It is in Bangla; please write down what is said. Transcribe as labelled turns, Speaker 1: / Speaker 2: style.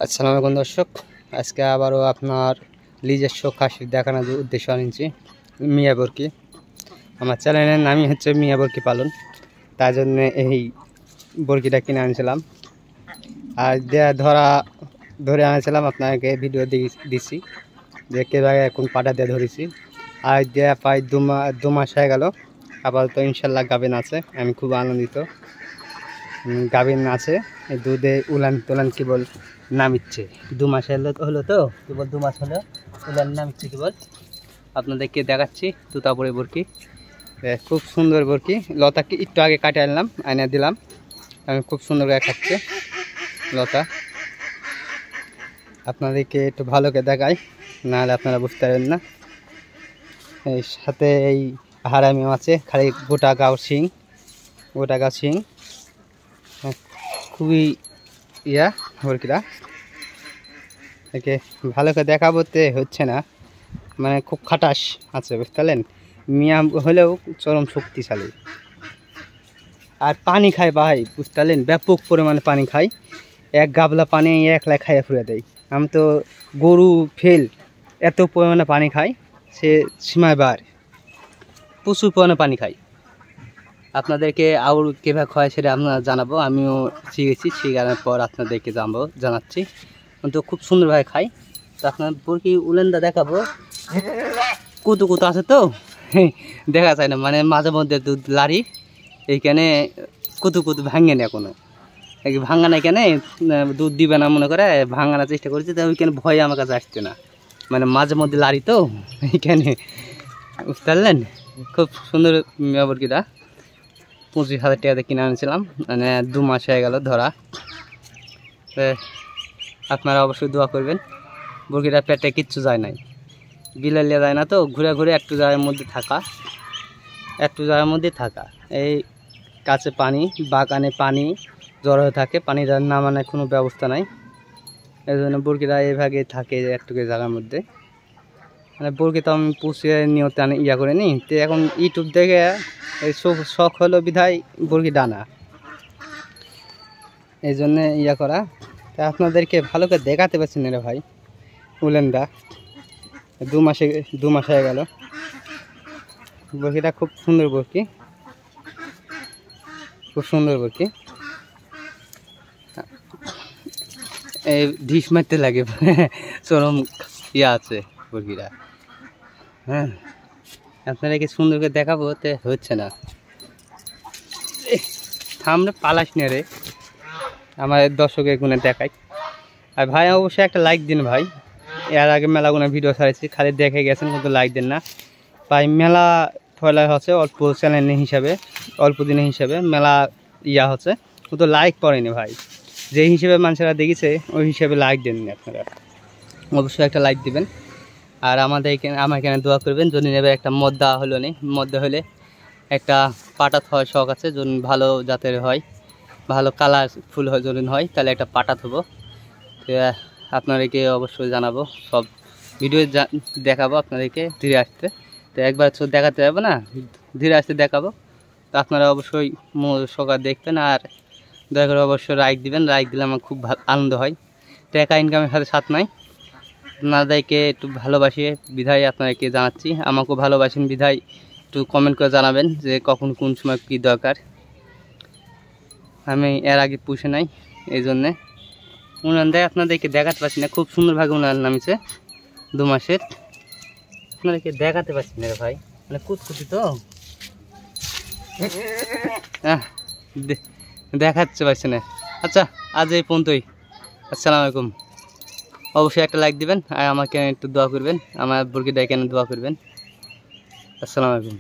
Speaker 1: আসসালামু আলাইকুম দর্শক, আজকে আবারও আপনার নিজস্ব খাসি দেখানোর উদ্দেশ্য আনছি মিয়া বরকি। আমার চ্যানেলের নামই হচ্ছে মিয়া বরকি পালন, তার জন্য এই বরকিটা কিনে আনছিলাম। আর ধরে আনছিলাম, আপনাকে ভিডিও দিচ্ছি যে কীভাবে এখন পাটা দিয়ে ধরেছি। আর দেয়া প্রায় দু মাস হয়ে গেল, আপাতত ইনশাল্লাহ গাভিন আছে। আমি খুব আনন্দিত, গাভিন আছে। দুধে উলান তোলান কেবল নামিচ্ছে। 2 মাস হলো তো, কেবল 2 মাস হলো উলান নামিচ্ছে কেবল। আপনাদেরকে দেখাচ্ছি তুতাপুরি বরকি, খুব সুন্দর বরকি। লতাকে একটু আগে কাটে আনলাম, আয়না দিলাম, আমি খুব সুন্দর করে খাচ্ছে লতা। আপনাদেরকে একটু ভালো করে দেখাই, নাহলে আপনারা বুঝতে পারবেন না। এই সাথে এই হারামিও আছে, খালি গোটা গাও শিং, খুবই বরকিরা। একে ভালো করে দেখা বলতে হচ্ছে না, মানে খুব খাটাস আছে, বুঝতে পারলেন। মিয়া হলেও চরম শক্তিশালী। আর পানি খায় ভাই, বুঝতে পারলেন, ব্যাপক পরিমাণে পানি খায়। এক গাবলা পানি একলা খাইয়া ফুরে দেয়। আমি তো গরু ফেল, এত পরিমাণে পানি খায়, সে সীমায় বার, প্রচুর পরিমাণে পানি খায়। আপনাদেরকে আর কীভাবে খায় সেটা আপনারা জানাবো। আমিও শিখেছি, শিখানোর পর আপনাদেরকে জানাচ্ছি। কিন্তু খুব সুন্দরভাবে খাই। তো আপনার বরকি উলেনটা দেখাবো, কুতু আছে তো দেখা যায় না, মানে মাঝে মধ্যে দুধ লাড়ি এইখানে কুতু ভাঙে না, কোনো ভাঙা না, এখানে দুধ দিবে না মনে করে ভাঙানোর চেষ্টা করছে। তো ওইখানে ভয়ে আমার কাছে আসছে না, মানে মাঝে মধ্যে লাড়ি তো এইখানে, বুঝতে পারলেন। খুব সুন্দর বরকিটা 25,000 টাকাতে কিনে আনছিলাম, মানে 2 মাস হয়ে গেল ধরা। আপনারা অবশ্যই দোয়া করবেন। বরকিটার পেটে কিচ্ছু যায় নাই, গিলালিয়া যায় না তো, ঘুরে ঘুরে একটু জায়গার মধ্যে থাকা। এই কাছে পানি, বাগানে পানি জড়ো হয়ে থাকে, পানিটা নামানোর কোনো ব্যবস্থা নাই। এই জন্য বরকিটা এইভাবে থাকে একটু জায়গার মধ্যে। মানে বরকি তো আমি পুষিয়ে নিয়তে করে নিই, তো এখন ইউটিউব দেখে এই শখ হলো বিধায় বরকি ডানা, এই জন্যে করা। তা আপনাদেরকে ভালো করে দেখাতে পারছি না রে ভাই। উলেনটা 2 মাস হয়ে গেল। বরকিটা খুব সুন্দর বরকি, এই ঢিস মারতে লাগে চরম আছে বরকিটা। হ্যাঁ, আপনারা কি সুন্দর করে দেখাবো, তো হচ্ছে না। সামনে পালাস না রে, আমার দর্শকের গুণে দেখাই। আর ভাই অবশ্যই একটা লাইক দিন ভাই। এর আগে মেলাগুলো ভিডিও ছাড়েছি, খালি দেখে গেছেন, কিন্তু লাইক দেন না ভাই। মেলা ফলা হচ্ছে অল্প চ্যানেল হিসাবে, অল্প দিনের হিসাবে মেলা হচ্ছে, কিন্তু লাইক করেনি ভাই। যে হিসেবে মানুষেরা দেখেছে ওই হিসেবে লাইক দেননি। আপনারা অবশ্যই একটা লাইক দিবেন। আর আমার এখানে দোয়া করবেন, যদি নেবে একটা মদ্দা মদ্দা হলে একটা পাটাত হওয়ার শখ আছে, যদি ভালো জাতের হয়, ভালো কালারফুল যদি হয়, তাহলে একটা পাটাত হবো। আপনাদেরকে অবশ্যই জানাবো, সব ভিডিও দেখাবো আপনাদেরকে ধীরে আসতে। তো একবার দেখাতে যাবো না, ধীরে আসতে দেখাবো। তো আপনারা অবশ্যই সকাল দেখবেন, আর দয়া করে অবশ্যই লাইক দিবেন। লাইক দিলে আমার খুব আনন্দ হয়। টাকা ইনকামের সাথে সাথ নাই, আপনাদেরকে একটু ভালোবাসি বিধায় আপনাদেরকে জানাচ্ছি। আমাকেও ভালোবাসেন বিধায় একটু কমেন্ট করে জানাবেন যে কখন কোন সময় কী দরকার। আমি এর আগে পুষে নাই, এই জন্যে উনান দেয় আপনাদেরকে দেখাতে পারছি না। খুব সুন্দরভাবে উনান নামিছে 2 মাসের, আপনাদেরকে দেখাতে পারছি না ভাই, মানে কুতকুতি তো দেখাচ্ছে পারছি না। আচ্ছা, আজ এই পর্যন্তই। আসসালামু আলাইকুম। অবশ্যই একটা লাইক দিবেন, আর আমাকে একটু দোয়া করবেন, আমার বরকিটা এখানে দোয়া করবেন। আসসালামু আলাইকুম।